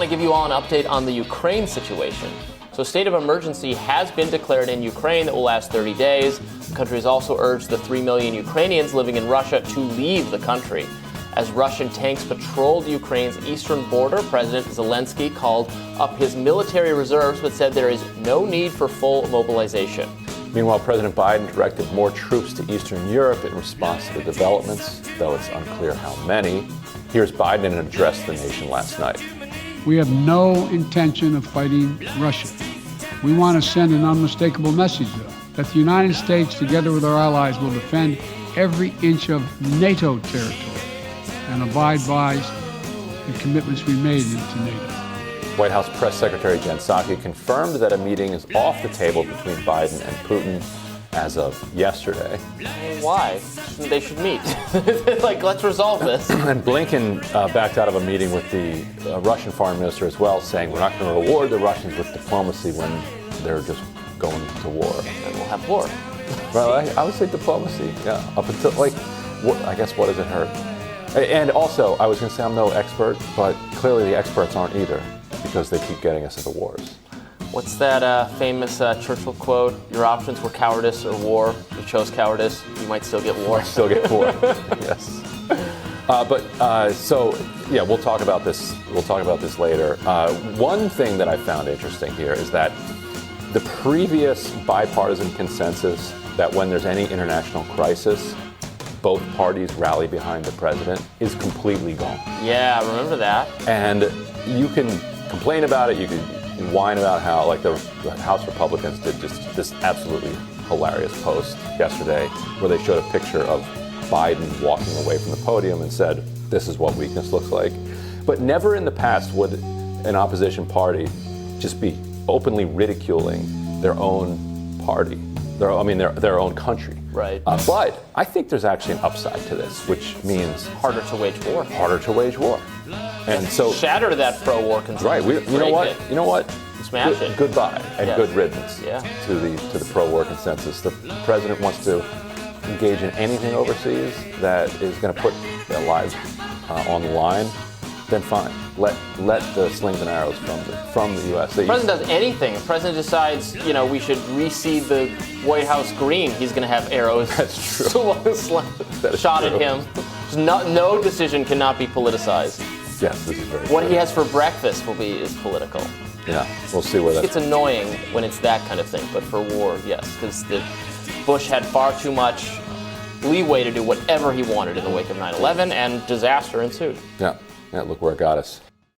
want to give you all an update on the Ukraine situation. So state of emergency has been declared in Ukraine that will last 30 days. The country has also urged the 3 million Ukrainians living in Russia to leave the country. As Russian tanks patrolled Ukraine's eastern border, President Zelensky called up his military reserves but said there is no need for full mobilization. Meanwhile, President Biden directed more troops to Eastern Europe in response to the developments, though it's unclear how many. Here's Biden in an address to the nation last night. We have no intention of fighting Russia. We want to send an unmistakable message, though, that the United States, together with our allies, will defend every inch of NATO territory and abide by the commitments we made into NATO. White House Press Secretary Jen Psaki confirmed that a meeting is off the table between Biden and Putin as of yesterday. Why? They should meet. Like, let's resolve this. And Blinken backed out of a meeting with the Russian foreign minister as well, saying we're not going to reward the Russians with diplomacy when they're just going to war. And we'll have war. Well, I would say diplomacy, yeah. Up until, I guess what does it hurt? And also, I was going to say I'm no expert, but clearly the experts aren't either, because they keep getting us into wars. What's that famous Churchill quote? Your options were cowardice or war. You chose cowardice. You might still get war. Still get war. Yes. So we'll talk about this. We'll talk about this later. One thing that I found interesting here is that the previous bipartisan consensus that when there's any international crisis, both parties rally behind the president is completely gone. Yeah, I remember that. And you can complain about it. You can whine about how, the House Republicans did just this absolutely hilarious post yesterday where they showed a picture of Biden walking away from the podium and said, this is what weakness looks like. But never in the past would an opposition party just be openly ridiculing their own party, their own country. Right. But I think there's actually an upside to this, which means harder to wage war. Harder to wage war. And so shatter that pro-war consensus. Right. You know what? Smash it. Goodbye and good riddance to the pro-war consensus. The president wants to engage in anything overseas that is going to put their lives on the line. Then fine. Let the slings and arrows from the U.S. If the president does anything, if the president decides, we should reseed the White House green, he's going to have arrows shot at him. No decision cannot be politicized. Yes, this is very What true. he has for breakfast is political. Yeah, we'll see where that. It's annoying when it's that kind of thing, but for war, yes, because Bush had far too much leeway to do whatever he wanted in the wake of 9/11, and disaster ensued. Yeah, look where it got us.